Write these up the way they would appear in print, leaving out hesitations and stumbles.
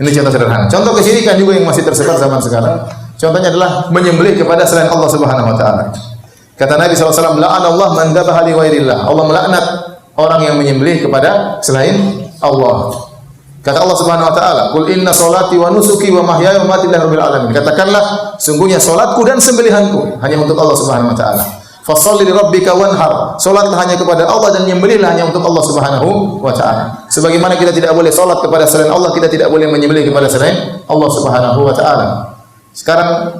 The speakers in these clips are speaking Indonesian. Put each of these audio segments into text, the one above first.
Ini contoh sederhana. Contoh kesyirikan juga yang masih tersebar zaman sekarang. Contohnya adalah menyembelih kepada selain Allah Subhanahu wa taala. Kata Nabi SAW, la'anallah man dzabaha li ghairillah. Allah melaknat orang yang menyembelih kepada selain Allah. Kata Allah Subhanahu wa taala, "Qul inna sholati wa nusuki wa mahyaya wa mamati lillahi rabbil alamin." Katakanlah, sungguhnya salatku dan sembelihanku hanya untuk Allah Subhanahu wa taala. Fasholli li rabbika wanhar. Salatlah hanya kepada Allah dan menyembelihlah hanya untuk Allah Subhanahu wa taala. Sebagaimana kita tidak boleh salat kepada selain Allah, kita tidak boleh menyembelih kepada selain Allah Subhanahu wa taala. Sekarang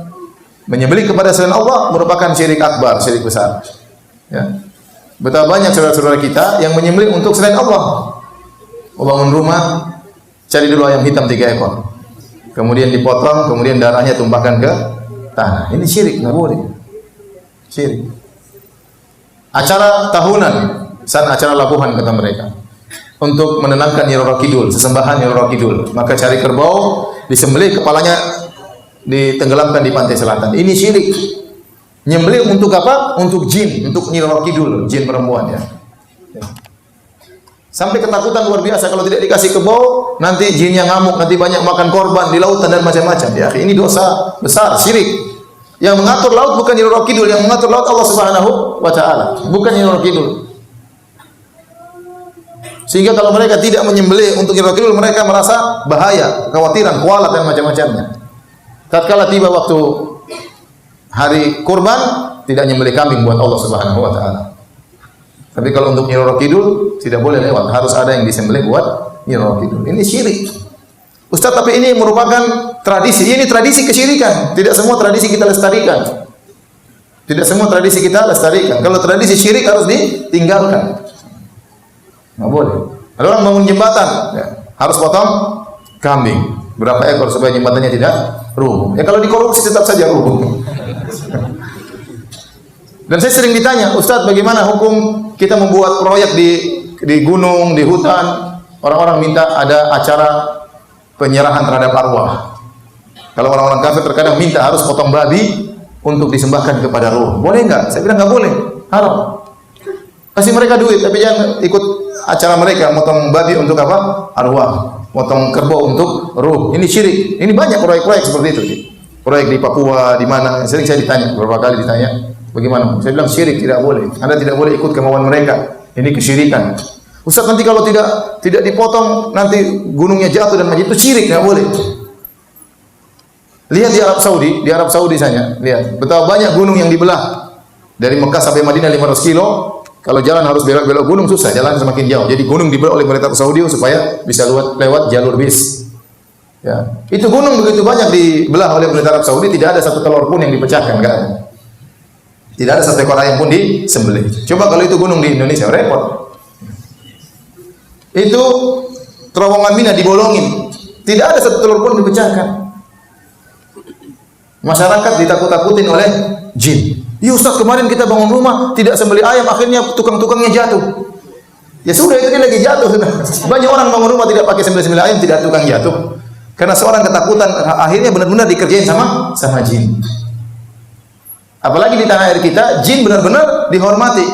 menyembelih kepada selain Allah merupakan syirik akbar, syirik besar. Ya. Betapa banyak saudara-saudara kita yang menyembelih untuk selain Allah. Bangun rumah, cari dulu ayam hitam 3 ekor. Kemudian dipotong, kemudian darahnya tumpahkan ke tanah. Ini syirik, enggak boleh. Syirik. Acara tahunan, acara labuhan kata mereka, untuk menenangkan Nyi Roro Kidul, sesembahan Nyi Roro Kidul. Maka cari kerbau, disembelih, kepalanya ditenggelamkan di pantai selatan. Ini syirik. Nyembelih untuk apa? Untuk jin, untuk Nyi Roro Kidul, jin perempuan ya. Sampai ketakutan luar biasa, kalau tidak dikasih kerbau, nanti jinnya ngamuk, nanti banyak makan korban di lautan dan macam-macam. Ya, ini dosa besar, syirik. Yang mengatur laut bukan Nyi Roro Kidul, yang mengatur laut Allah Subhanahu wa taala, bukan Nyi Roro Kidul. Sehingga kalau mereka tidak menyembelih untuk Nyi Roro Kidul, mereka merasa bahaya, kekhawatiran, kualat dan macam-macamnya. Tatkala tiba waktu hari kurban, tidak menyembelih kambing buat Allah Subhanahu wa taala. Tapi kalau untuk Nyi Roro Kidul tidak boleh lewat, harus ada yang disembelih buat Nyi Roro Kidul. Ini syirik. Ustaz, tapi ini merupakan tradisi. Ini tradisi kesyirikan. Tidak semua tradisi kita lestarikan. Tidak semua tradisi kita lestarikan. Kalau tradisi syirik harus ditinggalkan. Nggak boleh. Ada orang bangun jembatan, ya, harus potong kambing. Berapa ekor supaya jembatannya tidak rubuh. Ya kalau dikorupsi tetap saja rubuh. Dan saya sering ditanya, Ustaz, bagaimana hukum kita membuat proyek di gunung, di hutan? Orang-orang minta ada acara penyerahan terhadap arwah. Kalau orang-orang kafir terkadang minta harus potong babi untuk disembahkan kepada ruh. Boleh enggak? Saya bilang enggak boleh. Haram. Kasih mereka duit, tapi jangan ikut acara mereka potong babi untuk apa? Arwah. Potong kerbau untuk ruh. Ini syirik. Ini banyak proyek-proyek seperti itu. Proyek di Papua, di mana? Sering saya ditanya, beberapa kali ditanya, bagaimana? Saya bilang syirik, tidak boleh. Anda tidak boleh ikut kemauan mereka. Ini kesyirikan. Ustaz, nanti kalau tidak dipotong nanti gunungnya jatuh dan itu syirik, enggak boleh. Lihat di Arab Saudi sana, lihat betapa banyak gunung yang dibelah. Dari Mekah sampai Madinah 500 kilo, kalau jalan harus belok-belok gunung susah, jalan semakin jauh. Jadi gunung dibelah oleh pemerintah Saudi supaya bisa lewat jalur bis. Ya. Itu gunung begitu banyak dibelah oleh pemerintah Arab Saudi, tidak ada satu telur pun yang dipecahkan, enggak ada. Tidak ada satu ekor ayam pun disembelih. Coba kalau itu gunung di Indonesia, repot. Itu terowongan Mina dibolongin, tidak ada satu telur pun dipecahkan. Masyarakat ditakut-takutin oleh jin. Ya Ustaz, kemarin kita bangun rumah tidak sembelih ayam, akhirnya tukang-tukangnya jatuh. Ya sudah, itu dia lagi jatuh. Banyak orang bangun rumah tidak pakai sembelih ayam, tidak tukang jatuh. Karena seorang ketakutan, akhirnya benar-benar dikerjain sama jin. Apalagi di tanah air kita, jin benar-benar dihormati.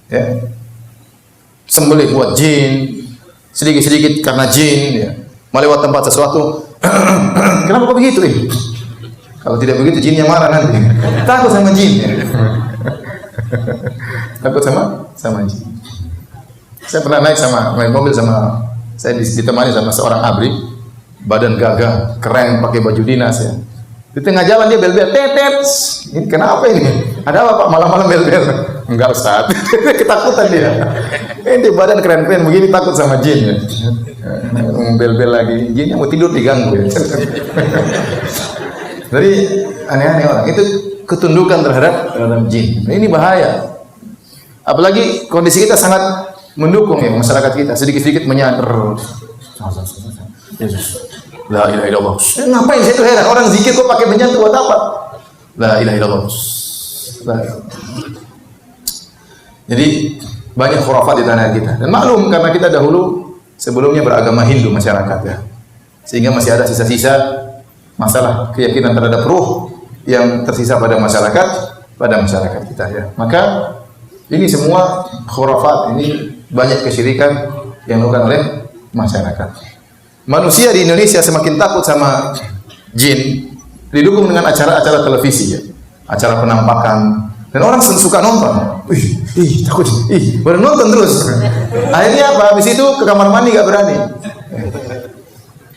Ya. Sembelih buat jin, sedikit-sedikit karena jin, ya. Melewat tempat sesuatu. Kenapa kok begitu? Kalau tidak begitu jinnya marah nanti. Takut sama jin. Ya. Takut sama jin. Saya pernah naik mobil sama, saya ditemani sama seorang abri, badan gagah, keren, pakai baju dinas ya. Di tengah jalan dia bel-bel, tetet. Ini kenapa ini? Ada apa Pak? Malam-malam bel-bel? Enggak Ustaz. Ketakutan dia. Ini badan keren-keren begini takut sama jin ya. Bel-bel lagi. Jinnya mau tidur diganggu ya. Jadi aneh-aneh orang. Itu ketundukan terhadap jin. Nah, ini bahaya. Apalagi kondisi kita sangat mendukung ya masyarakat kita. Sedikit-sedikit menyadar. Yesus. La ilaha illallah. Ngapain saya tuh heran, orang zikir kok pakai menyantu buat apa? La ilaha illallah. Jadi banyak khurafat di tanah kita. Dan maklum karena kita dahulu sebelumnya beragama Hindu masyarakat ya. Sehingga masih ada sisa-sisa masalah keyakinan terhadap ruh yang tersisa pada masyarakat kita ya. Maka ini semua khurafat, ini banyak kesyirikan yang dilakukan oleh masyarakat. manusia di Indonesia semakin takut sama jin, didukung dengan acara-acara televisi ya, acara penampakan, dan orang suka nonton. Takut, baru nonton terus. Akhirnya apa? Habis itu ke kamar mandi gak berani.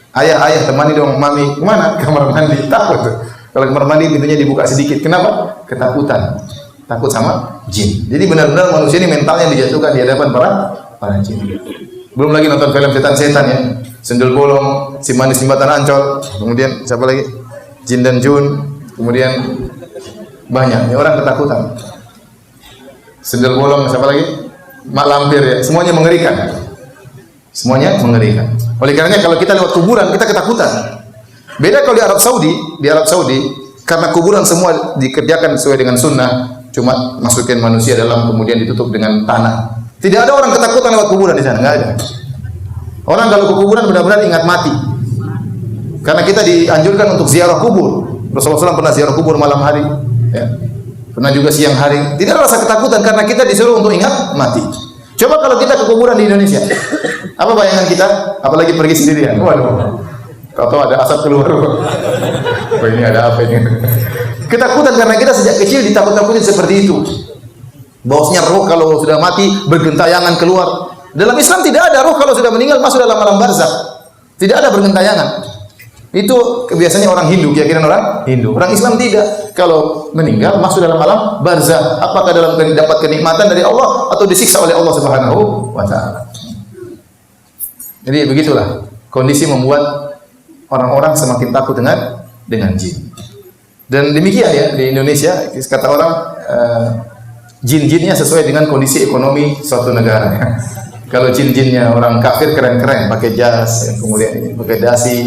Ayah temani dong mami, kemana? Kamar mandi. Takut tuh. Kalau kamar mandi pintunya dibuka sedikit, kenapa? Ketakutan, takut sama jin. Jadi benar-benar manusia ini mentalnya dijatuhkan di hadapan para jin. Belum lagi nonton film setan-setan ya, Sendul Bolong, Si Manis Jembatan Ancol, kemudian siapa lagi? Jin dan Jun, kemudian banyak. Ini orang ketakutan. Sendul Bolong, siapa lagi? Mak Lampir ya, semuanya mengerikan. Semuanya mengerikan. Oleh karenanya kalau kita lewat kuburan kita ketakutan. Beda kalau di Arab Saudi karena kuburan semua dikerjakan sesuai dengan sunnah, cuma masukin manusia dalam kemudian ditutup dengan tanah. Tidak ada orang ketakutan lewat kuburan di sana, enggak ada. Orang kalau ke kuburan benar-benar ingat mati. Karena kita dianjurkan untuk ziarah kubur. Rasulullah SAW pernah ziarah kubur malam hari, ya. Pernah juga siang hari. Tidak ada rasa ketakutan karena kita disuruh untuk ingat mati. Coba kalau kita ke kuburan di Indonesia, apa bayangan kita? Apalagi pergi sendirian. Waduh, tahu ada asap keluar. Wah, ini ada apa ini? Ketakutan karena kita sejak kecil ditakut-takutin seperti itu. Bahwasanya roh kalau sudah mati bergentayangan keluar. Dalam Islam tidak ada roh kalau sudah meninggal masuk dalam alam barzakh. Tidak ada bergentayangan. Itu biasanya orang Hindu, keyakinan orang Hindu. Orang Islam tidak. Kalau meninggal masuk dalam alam barzakh. Apakah dalam dapat kenikmatan dari Allah atau disiksa oleh Allah Subhanahu wa taala. Jadi begitulah kondisi membuat orang-orang semakin takut dengan jin. Dan demikian ya di Indonesia kata orang jin-jinnya sesuai dengan kondisi ekonomi suatu negara. Kalau jin-jinnya orang kafir keren-keren, pakai jas, kemudian pakai dasi.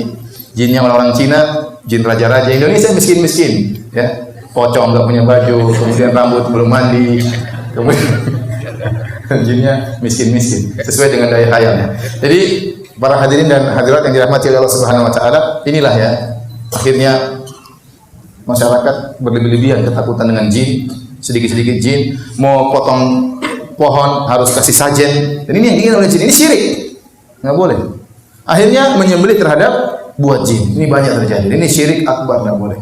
Jinnya orang Cina, jin raja-raja. Indonesia miskin-miskin, ya, pocong nggak punya baju, kemudian rambut belum mandi, kemudian jinnya miskin-miskin, sesuai dengan daya khayalnya. Jadi para hadirin dan hadirat yang dirahmati oleh Allah Subhanahu Wa Taala, inilah ya akhirnya masyarakat berlebih-lebihan ketakutan dengan jin. Sedikit-sedikit jin, mau potong pohon harus kasih sajen. Dan ini yang diinginkan oleh jin, ini syirik. Nggak boleh. Akhirnya menyembelih terhadap buat jin. Ini banyak terjadi. Ini syirik akbar, nggak boleh.